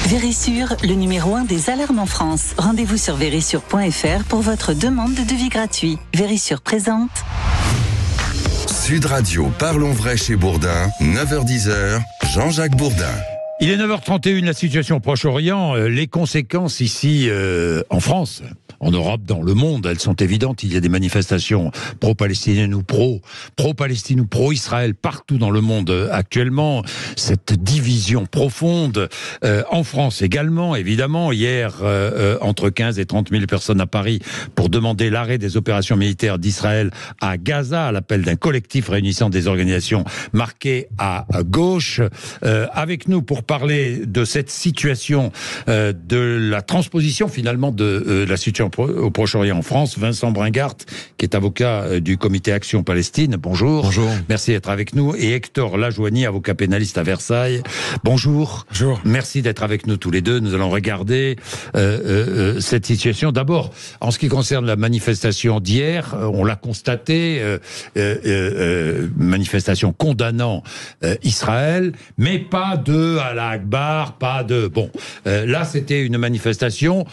Vérissure, le numéro 1 des alarmes en France. Rendez-vous sur vérissure.fr pour votre demande de devis gratuit. Vérissure présente. Sud Radio, parlons vrai chez Bourdin, 9h-10h, Jean-Jacques Bourdin. Il est 9h31, la situation au Proche-Orient, les conséquences ici en France, en Europe, dans le monde, elles sont évidentes. Il y a des manifestations pro-palestiniennes ou pro-Palestine ou pro-Israël partout dans le monde actuellement. Cette division profonde en France également, évidemment. Hier, entre 15 et 30 000 personnes à Paris pour demander l'arrêt des opérations militaires d'Israël à Gaza, à l'appel d'un collectif réunissant des organisations marquées à gauche. Avec nous pour parler de cette situation, de la transposition finalement de la situation au Proche-Orient en France, Vincent Bringart, qui est avocat du comité Action Palestine. Bonjour. Bonjour. Merci d'être avec nous. Et Hector Lajoigny, avocat pénaliste à Versailles. Bonjour. Bonjour. Merci d'être avec nous tous les deux. Nous allons regarder cette situation. D'abord, en ce qui concerne la manifestation d'hier, on l'a constaté, manifestation condamnant Israël, mais pas de Allah Akbar, pas de... Bon, là c'était une manifestation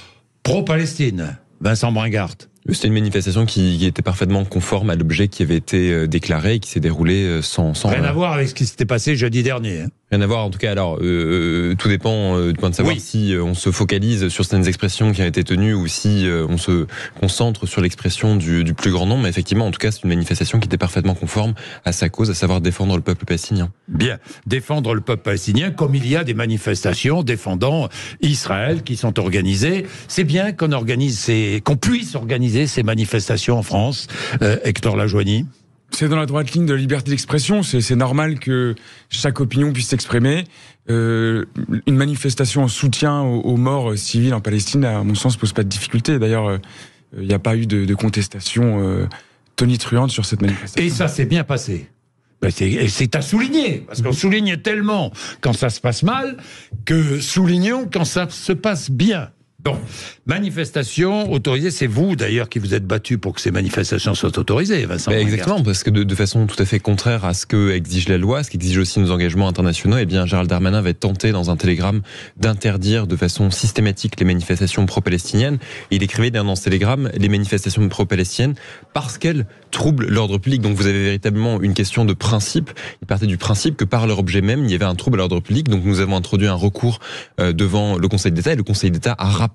pro-Palestine. Vincent Bringart. C'était une manifestation qui était parfaitement conforme à l'objet qui avait été déclaré et qui s'est déroulé sans... Rien à voir avec ce qui s'était passé jeudi dernier. Rien à voir, en tout cas. Alors, tout dépend du point de savoir si on se focalise sur certaines expressions qui ont été tenues ou si on se concentre sur l'expression du plus grand nombre. Mais effectivement, en tout cas, c'est une manifestation qui était parfaitement conforme à sa cause, à savoir défendre le peuple palestinien. Bien, défendre le peuple palestinien, comme il y a des manifestations défendant Israël qui sont organisées. C'est bien qu'on puisse organiser ces manifestations en France. Hector Lajoigny. C'est dans la droite ligne de la liberté d'expression. C'est normal que chaque opinion puisse s'exprimer. Une manifestation en soutien aux morts civils en Palestine, à mon sens, pose pas de difficulté. D'ailleurs, il n'y a pas eu de contestation tonitruante sur cette manifestation. Et ça s'est bien passé. C'est à souligner, parce qu'on souligne tellement quand ça se passe mal, que soulignons quand ça se passe bien. Bon, manifestation autorisée, c'est vous d'ailleurs qui vous êtes battu pour que ces manifestations soient autorisées, Vincent. Exactement, parce que de façon tout à fait contraire à ce que exige la loi, ce qui exige aussi nos engagements internationaux, eh bien Gérald Darmanin avait tenté dans un télégramme d'interdire de façon systématique les manifestations pro-palestiniennes. Et il écrivait dans ce télégramme les manifestations pro-palestiniennes parce qu'elles troublent l'ordre public. Donc vous avez véritablement une question de principe. Il partait du principe que par leur objet même, il y avait un trouble à l'ordre public. Donc nous avons introduit un recours devant le Conseil d'État et le Conseil d'État a rappelé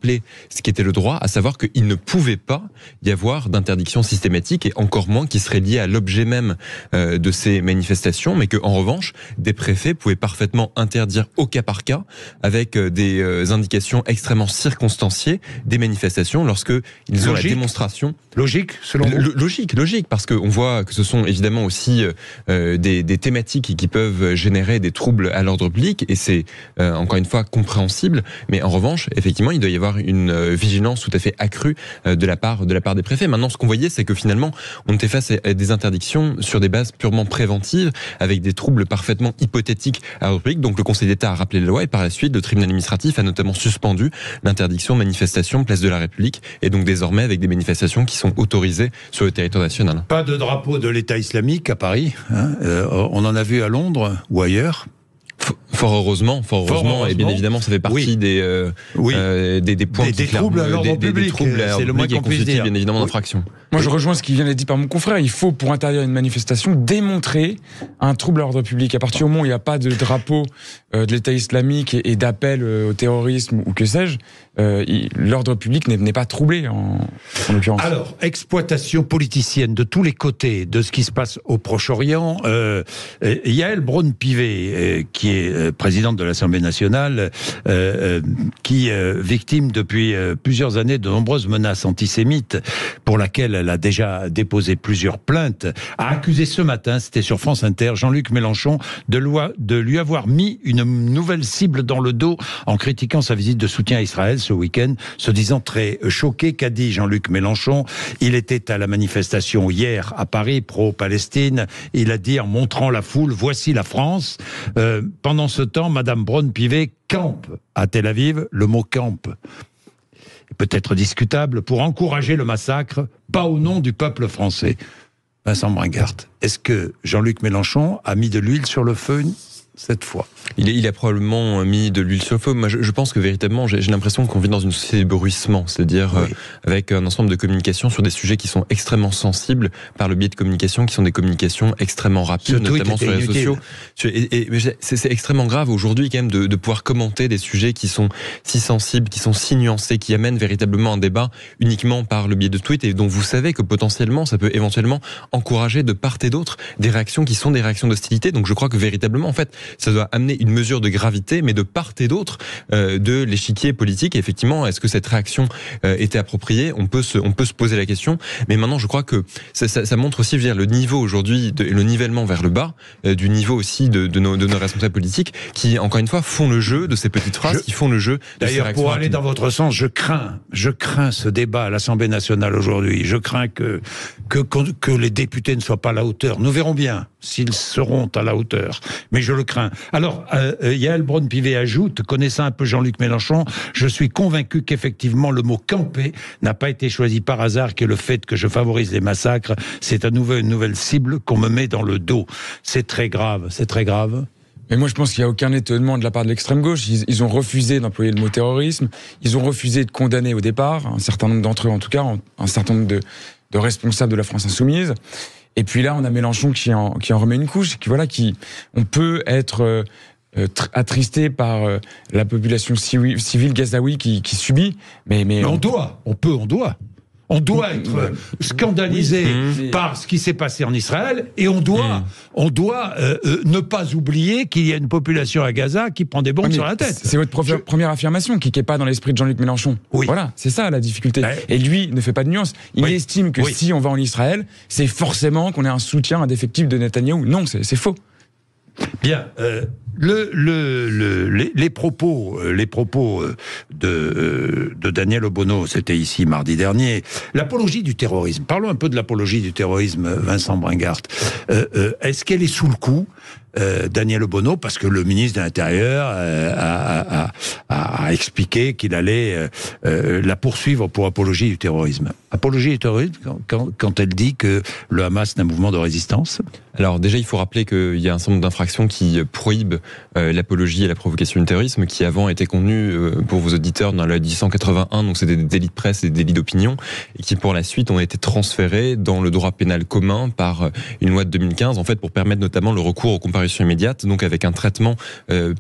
ce qui était le droit, à savoir qu'il ne pouvait pas y avoir d'interdiction systématique et encore moins qui serait liée à l'objet même de ces manifestations, mais que en revanche, des préfets pouvaient parfaitement interdire au cas par cas, avec des indications extrêmement circonstanciées, des manifestations lorsque ils ont la démonstration. Logique, selon vous ? Logique, parce qu'on voit que ce sont évidemment aussi des thématiques qui peuvent générer des troubles à l'ordre public, et c'est encore une fois compréhensible, mais en revanche, effectivement, il doit y avoir une vigilance tout à fait accrue de la part des préfets. Maintenant, ce qu'on voyait, c'est que finalement, on était face à des interdictions sur des bases purement préventives, avec des troubles parfaitement hypothétiques à l'ordre public. Donc le Conseil d'État a rappelé la loi et par la suite, le tribunal administratif a notamment suspendu l'interdiction de manifestation place de la République, et donc désormais avec des manifestations qui sont autorisées sur le territoire national. Pas de drapeau de l'État islamique à Paris, hein. On en a vu à Londres ou ailleurs. Fort heureusement, et bien évidemment, ça fait partie des points des troubles à l'ordre public. C'est le moins qu'on puisse dire. Bien évidemment, d'infraction. Moi, je rejoins ce qui vient d'être dit par mon confrère. Il faut, pour interdire une manifestation, démontrer un trouble à l'ordre public. À partir du moment où il n'y a pas de drapeau de l'État islamique et d'appel au terrorisme ou que sais-je, l'ordre public n'est pas troublé en l'occurrence. Alors, exploitation politicienne de tous les côtés de ce qui se passe au Proche-Orient. Yael Braun-Pivet, qui est présidente de l'Assemblée nationale, qui victime depuis plusieurs années de nombreuses menaces antisémites pour laquelle elle a déjà déposé plusieurs plaintes, a accusé ce matin, c'était sur France Inter, Jean-Luc Mélenchon de lui avoir mis une nouvelle cible dans le dos en critiquant sa visite de soutien à Israël ce week-end, se disant très choqué. Qu'a dit Jean-Luc Mélenchon? Il était à la manifestation hier à Paris, pro-Palestine. Il a dit en montrant la foule, voici la France. Pendant ce temps, Madame Braun-Pivet campe à Tel Aviv. Le mot campe peut être discutable pour encourager le massacre, pas au nom du peuple français. Vincent Bringart, est-ce que Jean-Luc Mélenchon a mis de l'huile sur le feu cette fois. Il a probablement mis de l'huile sur le feu. Moi, je pense que véritablement, j'ai l'impression qu'on vit dans une société de bruissement, c'est-à-dire avec un ensemble de communications sur des sujets qui sont extrêmement sensibles par le biais de communications qui sont des communications extrêmement rapides, notamment sur les réseaux sociaux. Et c'est extrêmement grave aujourd'hui quand même de pouvoir commenter des sujets qui sont si sensibles, qui sont si nuancés, qui amènent véritablement un débat uniquement par le biais de tweets et dont vous savez que potentiellement ça peut éventuellement encourager de part et d'autre des réactions qui sont des réactions d'hostilité. Donc je crois que véritablement en fait ça doit amener une mesure de gravité, mais de part et d'autre de l'échiquier politique. Et effectivement, est-ce que cette réaction était appropriée ? On peut se poser la question. Mais maintenant, je crois que ça montre aussi, je veux dire, le niveau aujourd'hui, le nivellement vers le bas, du niveau aussi de nos responsables politiques, qui encore une fois font le jeu de ces petites phrases, qui font le jeu. D'ailleurs, pour aller dans votre sens, je crains ce débat à l'Assemblée nationale aujourd'hui. Je crains que les députés ne soient pas à la hauteur. Nous verrons bien s'ils seront à la hauteur. Mais je le crains. Alors, Yael Braun-Pivet ajoute, connaissant un peu Jean-Luc Mélenchon, je suis convaincu qu'effectivement le mot camper n'a pas été choisi par hasard, que le fait que je favorise les massacres, c'est à nouveau une nouvelle cible qu'on me met dans le dos. C'est très grave, c'est très grave. Mais moi, je pense qu'il n'y a aucun étonnement de la part de l'extrême gauche. Ils ont refusé d'employer le mot terrorisme. Ils ont refusé de condamner au départ, un certain nombre d'entre eux en tout cas, un certain nombre de responsables de la France insoumise. Et puis là, on a Mélenchon qui en remet une couche, on peut être attristé par la population civile gazaoui qui subit, mais on doit être scandalisé par ce qui s'est passé en Israël, et on doit ne pas oublier qu'il y a une population à Gaza qui prend des bombes sur la tête. C'est votre première affirmation qui n'est pas dans l'esprit de Jean-Luc Mélenchon. Oui. Voilà, c'est ça la difficulté. Et lui ne fait pas de nuance. Il estime que si on va en Israël, c'est forcément qu'on ait un soutien indéfectible de Netanyahou. Non, c'est faux. Bien, les propos de Daniel Obono, c'était ici mardi dernier. L'apologie du terrorisme. Parlons un peu de l'apologie du terrorisme, Vincent Bringart. Est-ce qu'elle est sous le coup, Daniel Obono, parce que le ministre de l'Intérieur a expliqué qu'il allait la poursuivre pour apologie du terrorisme. Apologie du terrorisme quand elle dit que le Hamas est un mouvement de résistance? Alors déjà, il faut rappeler qu'il y a un certain nombre d'infractions qui prohibent l'apologie et la provocation du terrorisme, qui avant étaient contenues, pour vos auditeurs, dans la loi 1881, donc c'était des délits de presse et des délits d'opinion, et qui pour la suite ont été transférés dans le droit pénal commun par une loi de 2015, en fait pour permettre notamment le recours aux comparutions immédiates, donc avec un traitement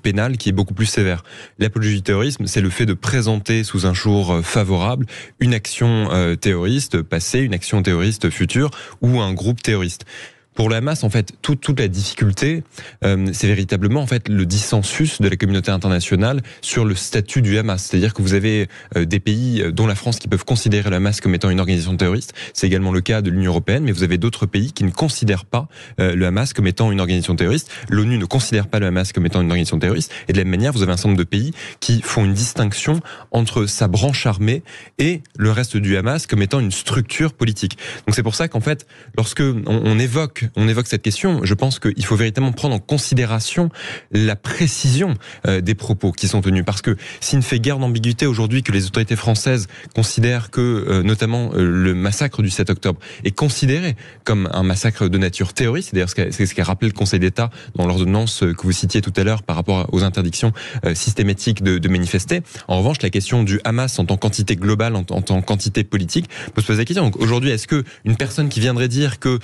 pénal qui est beaucoup plus sévère. L'apologie du terrorisme, c'est le fait de présenter sous un jour favorable une action terroriste passée, une action terroriste future ou un groupe terroriste. Pour le Hamas, en fait, toute la difficulté, c'est véritablement en fait le dissensus de la communauté internationale sur le statut du Hamas. C'est-à-dire que vous avez des pays, dont la France, qui peuvent considérer le Hamas comme étant une organisation terroriste. C'est également le cas de l'Union européenne, mais vous avez d'autres pays qui ne considèrent pas le Hamas comme étant une organisation terroriste. L'ONU ne considère pas le Hamas comme étant une organisation terroriste. Et de la même manière, vous avez un certain nombre de pays qui font une distinction entre sa branche armée et le reste du Hamas comme étant une structure politique. Donc c'est pour ça qu'en fait, lorsque on évoque cette question, je pense qu'il faut véritablement prendre en considération la précision des propos qui sont tenus. Parce que s'il ne fait guère d'ambiguïté aujourd'hui que les autorités françaises considèrent que, notamment, le massacre du 7 octobre est considéré comme un massacre de nature terroriste, c'est-à-dire c'est ce qu'a rappelé le Conseil d'État dans l'ordonnance que vous citiez tout à l'heure par rapport aux interdictions systématiques de manifester. En revanche, la question du Hamas en tant qu'entité globale, en tant qu'entité politique, peut se poser la question. Donc aujourd'hui, est-ce que une personne qui viendrait dire que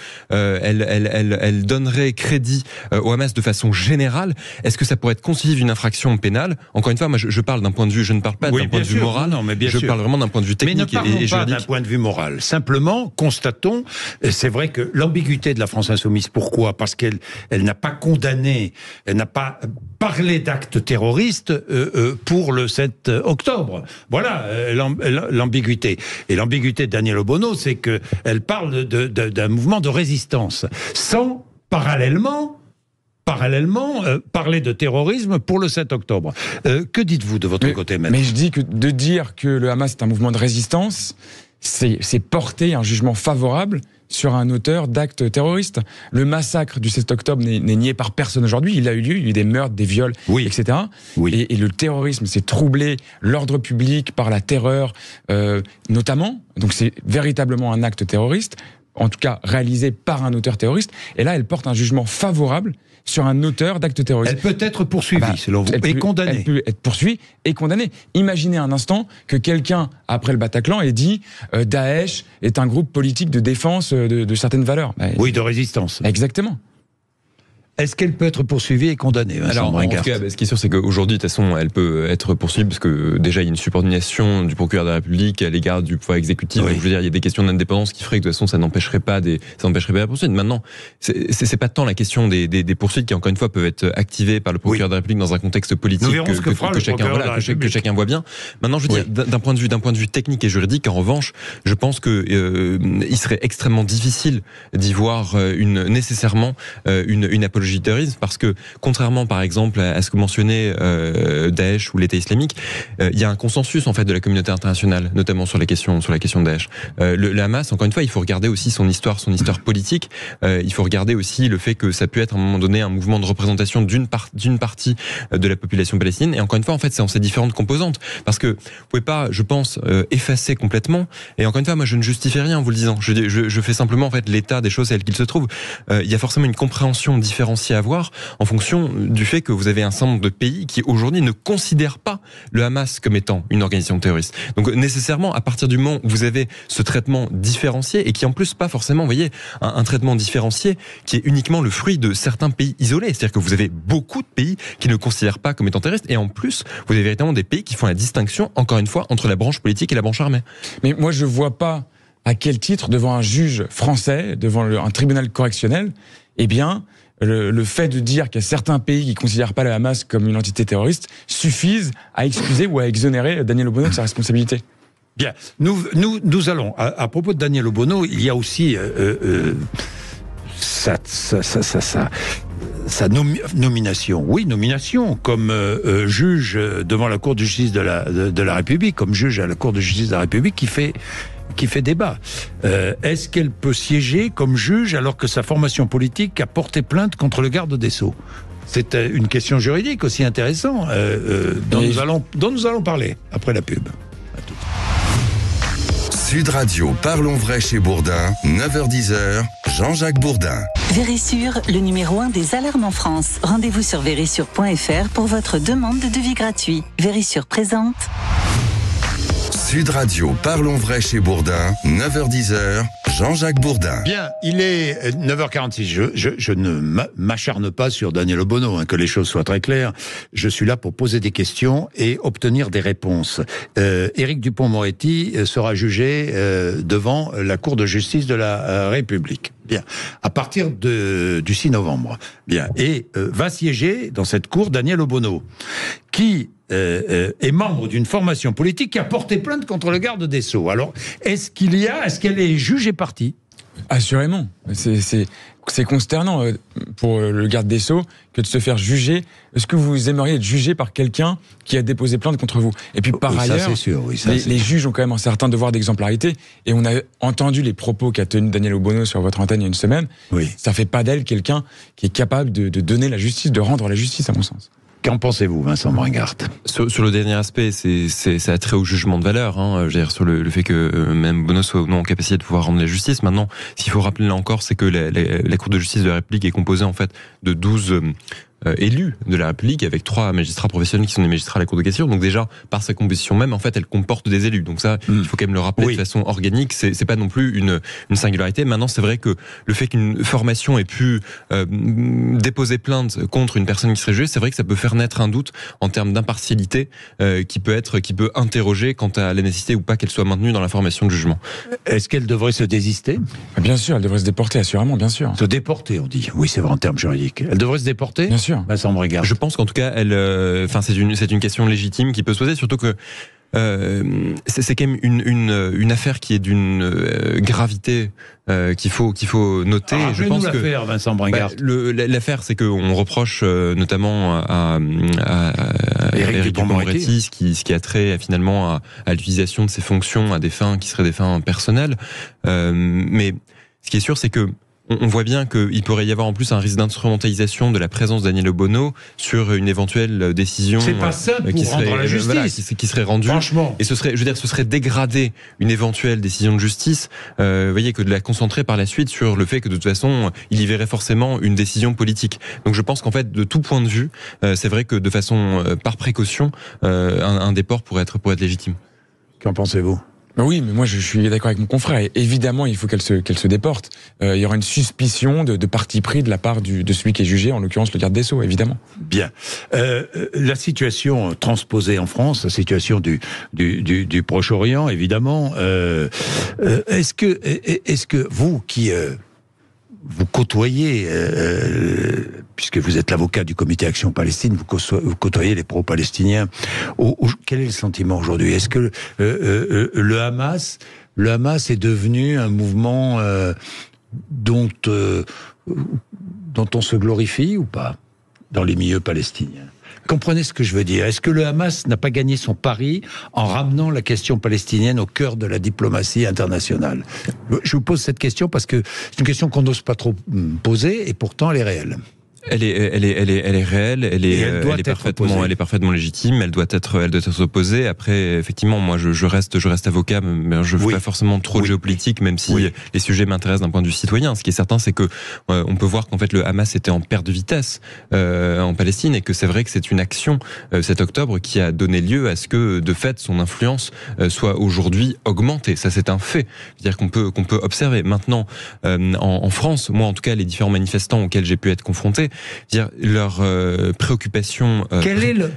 elle donnerait crédit au Hamas de façon générale, est-ce que ça pourrait être constitutif d'une infraction pénale? Encore une fois, moi je parle d'un point de vue, je ne parle pas d'un point de vue moral, je parle vraiment d'un point de vue technique et juridique. Mais ne parlons pas d'un point de vue moral. Simplement, constatons, c'est vrai que l'ambiguïté de la France insoumise, pourquoi? Parce qu'elle n'a pas condamné, elle n'a pas parlé d'actes terroristes pour le 7 octobre. Voilà l'ambiguïté. Et l'ambiguïté de Daniel Obono, c'est qu'elle parle d'un mouvement de résistance, sans parallèlement parler de terrorisme pour le 7 octobre. Que dites-vous de votre côté, maître? Mais je dis que de dire que le Hamas est un mouvement de résistance, c'est porter un jugement favorable sur un auteur d'actes terroristes. Le massacre du 7 octobre n'est nié par personne aujourd'hui. Il a eu lieu, il y a eu des meurtres, des viols, etc. Oui. Et le terrorisme, c'est troubler l'ordre public par la terreur, notamment. Donc c'est véritablement un acte terroriste, en tout cas réalisé par un auteur terroriste. Et là, elle porte un jugement favorable. sur un auteur d'actes terroristes. Elle peut être poursuivie, selon vous, et condamnée. Elle peut être poursuivie et condamnée. Imaginez un instant que quelqu'un, après le Bataclan, ait dit Daesh est un groupe politique de défense de certaines valeurs. Oui, de résistance. Exactement. Est-ce qu'elle peut être poursuivie et condamnée, Vincent Alors, en Bringard? tout cas, ce qui est sûr, c'est qu'aujourd'hui, de toute façon, elle peut être poursuivie parce que déjà, il y a une subordination du procureur de la République à l'égard du pouvoir exécutif. Oui. Donc, je veux dire, il y a des questions d'indépendance qui feraient que de toute façon, ça n'empêcherait pas la poursuite. Maintenant, c'est pas tant la question des poursuites qui, encore une fois, peuvent être activées par le procureur de la République dans un contexte politique que chacun voit bien. Maintenant, je veux dire, d'un point de vue technique et juridique, en revanche, je pense que il serait extrêmement difficile d'y voir nécessairement une apologie du terrorisme, parce que contrairement par exemple à ce que mentionnait Daesh ou l'État islamique, il y a un consensus en fait de la communauté internationale, notamment sur la question de Daesh. Le Hamas, encore une fois, il faut regarder aussi son histoire politique. Il faut regarder aussi le fait que ça peut être à un moment donné un mouvement de représentation d'une partie de la population palestinienne. Et encore une fois, en fait, c'est en ces différentes composantes, parce que vous pouvez pas, je pense, effacer complètement. Et encore une fois, moi, je ne justifie rien en vous le disant. Je fais simplement en fait l'état des choses tel qu'il se trouve. Il y a forcément une compréhension différente à avoir en fonction du fait que vous avez un certain nombre de pays qui aujourd'hui ne considèrent pas le Hamas comme étant une organisation terroriste. Donc nécessairement, à partir du moment où vous avez ce traitement différencié, et qui en plus pas forcément, vous voyez, un traitement différencié qui est uniquement le fruit de certains pays isolés, c'est-à-dire que vous avez beaucoup de pays qui ne le considèrent pas comme étant terroriste, et en plus vous avez véritablement des pays qui font la distinction, encore une fois, entre la branche politique et la branche armée. Mais moi je vois pas à quel titre, devant un juge français, devant un tribunal correctionnel, eh bien le fait de dire qu'il y a certains pays qui ne considèrent pas le Hamas comme une entité terroriste suffisent à excuser ou à exonérer Daniel Obono de sa responsabilité. Bien, nous allons, à propos de Daniel Obono, il y a aussi sa nomination. Oui, nomination comme juge devant la Cour de justice de la République, comme juge à la Cour de justice de la République qui fait débat. Est-ce qu'elle peut siéger comme juge alors que sa formation politique a porté plainte contre le garde des Sceaux? C'est une question juridique aussi intéressante dont nous allons parler après la pub. Sud Radio, parlons vrai chez Bourdin, 9h-10h, Jean-Jacques Bourdin. Vérissure, le numéro 1 des alarmes en France. Rendez-vous sur vérissure.fr pour votre demande de devis gratuit. Vérissure présente. Sud Radio, parlons vrai chez Bourdin, 9h-10h, Jean-Jacques Bourdin. Bien, il est 9h46. Je ne m'acharne pas sur Daniel Obono, que les choses soient très claires. Je suis là pour poser des questions et obtenir des réponses. Éric Dupond-Moretti sera jugé devant la Cour de justice de la République. Bien, à partir du 6 novembre. Bien, et va siéger dans cette cour Daniel Obono, qui est membre d'une formation politique qui a porté plainte contre le garde des Sceaux. Alors, est-ce qu'elle est jugée partie? Assurément. C'est consternant pour le garde des Sceaux que de se faire juger. Est-ce que vous aimeriez être jugé par quelqu'un qui a déposé plainte contre vous? Et puis par ailleurs, ça, c'est sûr, les juges ont quand même un certain devoir d'exemplarité. Et on a entendu les propos qu'a tenus Daniel Obono sur votre antenne il y a une semaine. Oui. Ça fait pas d'elle quelqu'un qui est capable de donner la justice, de rendre la justice, à mon sens. Qu'en pensez-vous, Vincent Bringard? Sur le dernier aspect, ça a trait au jugement de valeur. Je veux dire, sur le fait que même Obono soit ou non en capacité de pouvoir rendre la justice. Maintenant, ce qu'il faut rappeler là encore, c'est que la Cour de justice de la République est composée en fait de 12 élus de la République, avec 3 magistrats professionnels qui sont des magistrats à la Cour de cassation. Donc déjà, par sa composition même, en fait, elle comporte des élus. Donc ça, il faut quand même le rappeler de façon organique. C'est pas non plus une singularité. Maintenant, c'est vrai que le fait qu'une formation ait pu déposer plainte contre une personne qui serait jugée, c'est vrai que ça peut faire naître un doute en termes d'impartialité qui peut interroger quant à la nécessité ou pas qu'elle soit maintenue dans la formation de jugement. Est-ce qu'elle devrait se désister? Bien sûr, elle devrait se déporter, assurément, bien sûr. Se déporter, on dit. Oui, c'est vrai en termes juridiques. Elle devrait se déporter? Bien sûr. Vincent Bringard. Je pense qu'en tout cas, c'est une question légitime qui peut se poser, surtout que c'est quand même une affaire qui est d'une gravité qu'il faut noter. Je pense que l'affaire, Vincent Bringard. L'affaire, c'est qu'on reproche notamment à Éric Dupond-Moretti ce qui a trait finalement à l'utilisation de ses fonctions à des fins qui seraient des fins personnelles. Mais ce qui est sûr, c'est que on voit bien qu'il pourrait y avoir en plus un risque d'instrumentalisation de la présence de Daniel Obono sur une éventuelle décision. C'est pas simple pour rendre la justice. Qui serait rendue. Franchement. Et ce serait dégrader une éventuelle décision de justice, vous voyez, que de la concentrer par la suite sur le fait que de toute façon, il y verrait forcément une décision politique. Donc je pense qu'en fait, de tout point de vue, c'est vrai que de façon, par précaution, un déport pourrait être légitime. Qu'en pensez-vous ? Oui, mais moi je suis d'accord avec mon confrère. Et évidemment, il faut qu'elle se déporte. Il y aura une suspicion de parti pris de la part de celui qui est jugé, en l'occurrence le garde des Sceaux, évidemment. Bien. La situation transposée en France, la situation du Proche-Orient, évidemment. Est-ce que vous qui vous côtoyez, puisque vous êtes l'avocat du Comité Action Palestine, vous côtoyez les pro-palestiniens. Quel est le sentiment aujourd'hui ? Est-ce que le Hamas est devenu un mouvement dont on se glorifie ou pas dans les milieux palestiniens ? Comprenez ce que je veux dire. Est-ce que le Hamas n'a pas gagné son pari en ramenant la question palestinienne au cœur de la diplomatie internationale ? Je vous pose cette question parce que c'est une question qu'on n'ose pas trop poser et pourtant elle est réelle. Elle est réelle, elle est parfaitement légitime, elle doit être opposée. Après, effectivement, moi, je reste avocat, mais je veux pas forcément trop de géopolitique, même si les sujets m'intéressent d'un point de vue citoyen. Ce qui est certain, c'est que on peut voir qu'en fait le Hamas était en perte de vitesse en Palestine, et que c'est vrai que c'est une action 7 octobre qui a donné lieu à ce que, de fait, son influence soit aujourd'hui augmentée. Ça, c'est un fait. C'est-à-dire qu'on peut observer. Maintenant, en France, moi, en tout cas, les différents manifestants auxquels j'ai pu être confronté, dire leur préoccupation.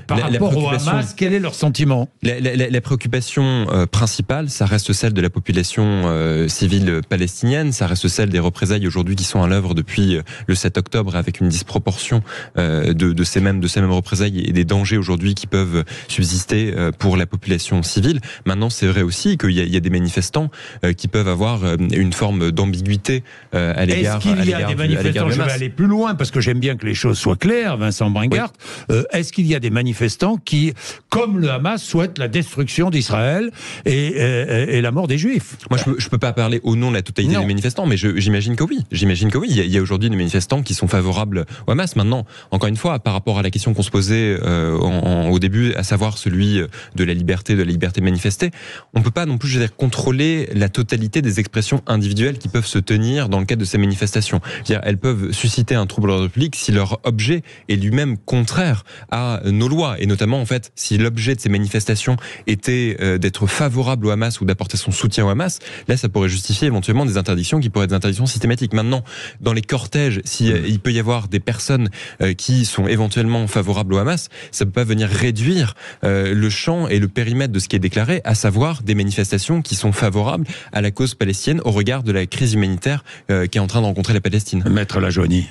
Par rapport au Hamas, quel est leur sentiment ? La préoccupation principale, ça reste celle de la population civile palestinienne, ça reste celle des représailles aujourd'hui qui sont à l'œuvre depuis le 7 octobre, avec une disproportion de ces mêmes représailles et des dangers aujourd'hui qui peuvent subsister pour la population civile. Maintenant, c'est vrai aussi qu'il y a des manifestants qui peuvent avoir une forme d'ambiguïté à l'égard. Est-ce qu'il y a des manifestants ? Je vais aller plus loin parce que j'aime bien que les choses soient claires, Vincent Bringart. Oui. Est-ce qu'il y a des manifestants qui, comme le Hamas, souhaitent la destruction d'Israël et la mort des Juifs ? Moi, je peux pas parler au nom de la totalité des manifestants, mais j'imagine que oui. Il y a aujourd'hui des manifestants qui sont favorables au Hamas. Maintenant, encore une fois, par rapport à la question qu'on se posait au début, à savoir celui de la liberté de manifester, on peut pas non plus, contrôler la totalité des expressions individuelles qui peuvent se tenir dans le cadre de ces manifestations. C'est-à-dire, elles peuvent susciter un trouble à l'ordre public si leur objet est lui-même contraire à nos lois, et notamment en fait si l'objet de ces manifestations était d'être favorable au Hamas ou d'apporter son soutien au Hamas, là ça pourrait justifier éventuellement des interdictions qui pourraient être des interdictions systématiques. Maintenant, dans les cortèges, si il peut y avoir des personnes qui sont éventuellement favorables au Hamas, ça peut pas venir réduire le champ et le périmètre de ce qui est déclaré, à savoir des manifestations qui sont favorables à la cause palestinienne au regard de la crise humanitaire qui est en train de rencontrer la Palestine. Maître Lajoigny.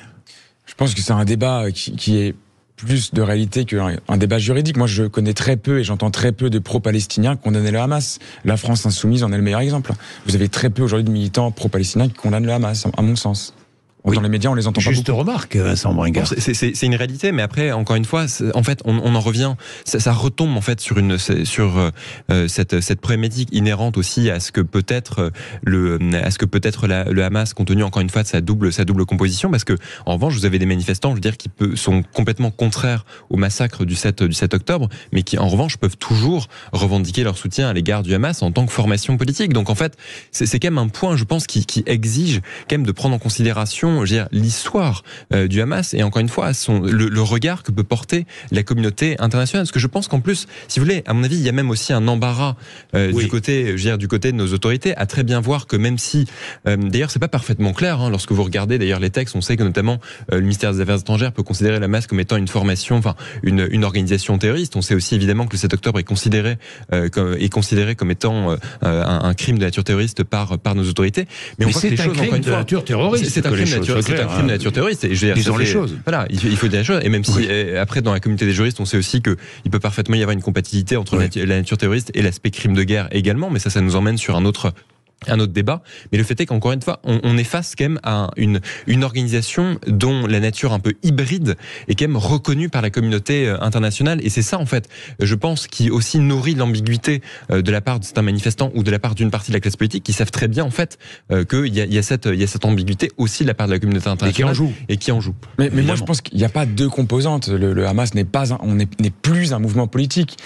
Je pense que c'est un débat qui est plus de réalité qu'un débat juridique. Moi, je connais très peu et j'entends très peu de pro-palestiniens condamner le Hamas. La France insoumise en est le meilleur exemple. Vous avez très peu aujourd'hui de militants pro-palestiniens qui condamnent le Hamas, à mon sens. Dans les médias, on les entend pas beaucoup. Juste remarque, Vincent Bringart. C'est une réalité, mais après, encore une fois, en fait, on en revient. Ça retombe en fait sur cette problématique inhérente aussi à ce que peut être le Hamas, compte tenu encore une fois de sa double composition, parce que en revanche, vous avez des manifestants, je veux dire, qui sont complètement contraires au massacre du 7 octobre, mais qui en revanche peuvent toujours revendiquer leur soutien à l'égard du Hamas en tant que formation politique. Donc en fait, c'est quand même un point, je pense, qui exige quand même de prendre en considération, je veux dire, l'histoire du Hamas, et encore une fois le regard que peut porter la communauté internationale. Parce que je pense qu'en plus, si vous voulez, à mon avis, il y a même aussi un embarras du côté de nos autorités, à très bien voir que même si, d'ailleurs, c'est pas parfaitement clair, lorsque vous regardez d'ailleurs les textes, on sait que notamment le ministère des Affaires étrangères peut considérer le Hamas comme étant une formation, enfin une organisation terroriste. On sait aussi évidemment que le 7 octobre est considéré comme étant un crime de nature terroriste par nos autorités. Mais on voit que les choses, encore une fois, c'est un crime de nature terroriste. Et je veux dire, disons les choses. Voilà, il faut dire les choses. Et même si après, dans la communauté des juristes, on sait aussi que il peut parfaitement y avoir une compatibilité entre la nature terroriste et l'aspect crime de guerre également. Mais ça nous emmène sur un autre un autre débat, mais le fait est qu'encore une fois, on est face quand même à une organisation dont la nature un peu hybride est quand même reconnue par la communauté internationale, et c'est ça en fait, je pense, qui aussi nourrit l'ambiguïté de la part de certains manifestants ou de la part d'une partie de la classe politique qui savent très bien en fait qu'il y a cette ambiguïté aussi de la part de la communauté internationale et qui en joue. Mais moi je pense qu'il n'y a pas deux composantes. Le Hamas n'est plus un mouvement politique.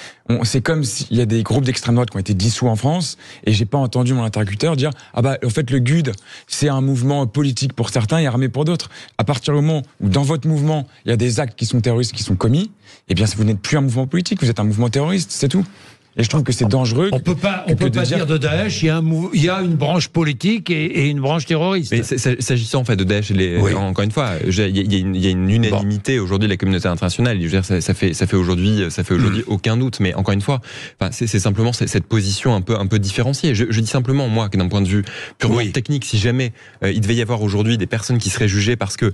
C'est comme s'il y a des groupes d'extrême droite qui ont été dissous en France, et j'ai pas entendu mon interlocuteur dire en fait le GUD c'est un mouvement politique pour certains et armé pour d'autres. À partir du moment où dans votre mouvement il y a des actes qui sont terroristes qui sont commis, eh bien vous n'êtes plus un mouvement politique, vous êtes un mouvement terroriste, c'est tout. Et je trouve que c'est dangereux. On peut pas dire de Daesh, il y a une branche politique et une branche terroriste. Mais s'agissant en fait de Daesh, encore une fois, il y a une unanimité aujourd'hui de la communauté internationale. Je veux dire, ça fait aujourd'hui aucun doute. Mais encore une fois, c'est simplement cette position un peu différenciée. Je dis simplement, moi, que d'un point de vue purement technique, si jamais il devait y avoir aujourd'hui des personnes qui seraient jugées parce que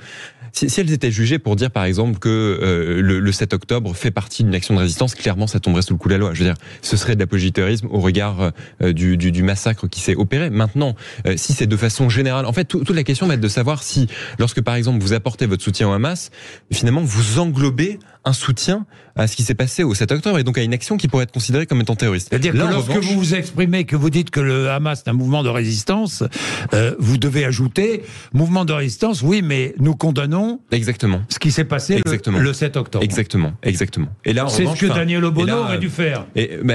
si elles étaient jugées pour dire par exemple que le 7 octobre fait partie d'une action de résistance, clairement ça tomberait sous le coup de la loi. Je veux dire, ce serait de l'apologie du terrorisme au regard du massacre qui s'est opéré. Maintenant, si c'est de façon générale, en fait, toute la question va être de savoir si, lorsque par exemple vous apportez votre soutien au Hamas, finalement vous englobez un soutien à ce qui s'est passé au 7 octobre et donc à une action qui pourrait être considérée comme étant terroriste. C'est-à-dire que lorsque vous vous exprimez, que vous dites que le Hamas est un mouvement de résistance, vous devez ajouter mouvement de résistance, oui, mais nous condamnons ce qui s'est passé le 7 octobre. Exactement. Et là, c'est ce que Daniel Obono aurait dû faire.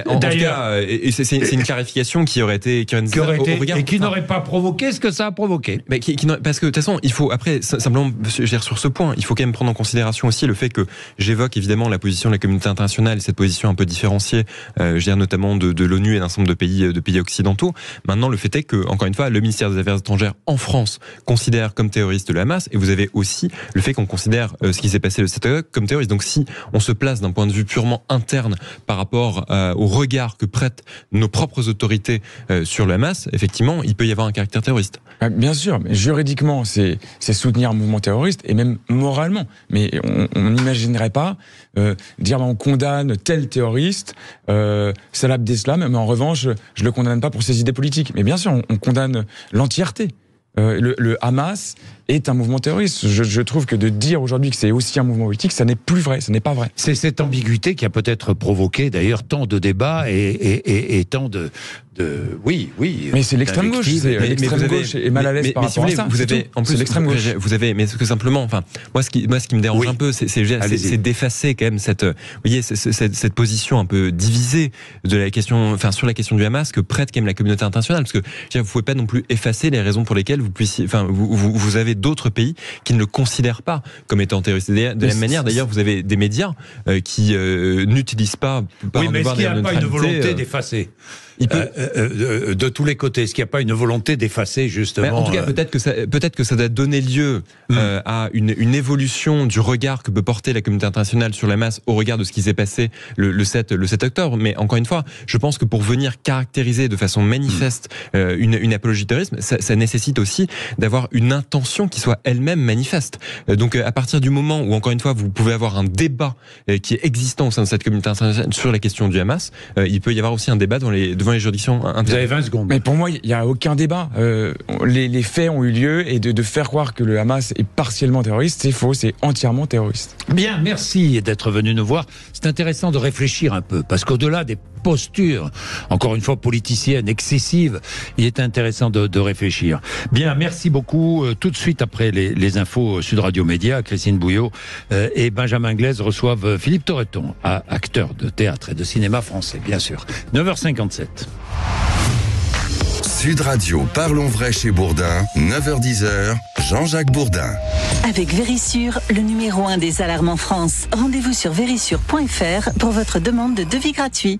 En tout cas, c'est une clarification qui aurait été et qui n'aurait pas provoqué ce que ça a provoqué. Mais parce que de toute façon, il faut après simplement sur ce point, il faut quand même prendre en considération aussi le fait que j'évoque évidemment la position de la communauté internationale, cette position un peu différenciée, je veux dire notamment de l'ONU et d'un certain nombre de pays occidentaux. Maintenant, le fait est que, encore une fois, le ministère des Affaires étrangères en France considère comme terroriste le Hamas, et vous avez aussi le fait qu'on considère ce qui s'est passé le 7 octobre comme terroriste. Donc si on se place d'un point de vue purement interne par rapport au regard que prêtent nos propres autorités sur le Hamas, effectivement, il peut y avoir un caractère terroriste. Bien sûr, mais juridiquement, c'est soutenir un mouvement terroriste, et même moralement. Mais on n'imaginerait pas dire on condamne tel terroriste, Salah Abdeslam, mais en revanche, je le condamne pas pour ses idées politiques. Mais bien sûr, on condamne l'entièreté. Le Hamas est un mouvement terroriste. Je trouve que de dire aujourd'hui que c'est aussi un mouvement politique, ça n'est plus vrai, ça n'est pas vrai. C'est cette ambiguïté qui a peut-être provoqué d'ailleurs tant de débats et tant de oui. Mais c'est l'extrême gauche. L'extrême gauche est mal à l'aise par rapport à ça. Vous avez en plus l'extrême gauche. Vous avez, mais que simplement, enfin, moi ce qui me dérange un peu, c'est d'effacer quand même cette position un peu divisée de la question, enfin sur la question du Hamas que prête quand même la communauté internationale, parce que vous pouvez pas non plus effacer les raisons pour lesquelles vous avez d'autres pays qui ne le considèrent pas comme étant terroriste. De la même manière, d'ailleurs, vous avez des médias qui n'utilisent pas. Oui, mais est-ce qu'il n'y a pas une volonté d'effacer de tous les côtés? Est-ce qu'il n'y a pas une volonté d'effacer justement? En tout cas, peut-être que ça doit donner lieu à une évolution du regard que peut porter la communauté internationale sur la masse au regard de ce qui s'est passé le 7 octobre. Mais encore une fois, je pense que pour venir caractériser de façon manifeste une apologie du terrorisme, ça nécessite aussi d'avoir une intention qui soit elle-même manifeste. Donc à partir du moment où, encore une fois, vous pouvez avoir un débat qui est existant au sein de cette communauté internationale sur la question du Hamas, il peut y avoir aussi un débat devant les juridictions internes. Vous avez 20 secondes. Mais pour moi, il n'y a aucun débat. Les faits ont eu lieu, et de faire croire que le Hamas est partiellement terroriste, c'est faux, c'est entièrement terroriste. Bien, merci d'être venu nous voir. C'est intéressant de réfléchir un peu, parce qu'au-delà des postures, encore une fois politiciennes, excessives, il est intéressant de réfléchir. Bien, merci beaucoup. Tout de suite après les infos Sud Radio Média, Christine Bouillot et Benjamin Glaise reçoivent Philippe Torreton, acteur de théâtre et de cinéma français, bien sûr. 9h57. Sud Radio, parlons vrai chez Bourdin, 9h-10h, Jean-Jacques Bourdin. Avec Vérissure, le numéro 1 des alarmes en France. Rendez-vous sur vérissure.fr pour votre demande de devis gratuit.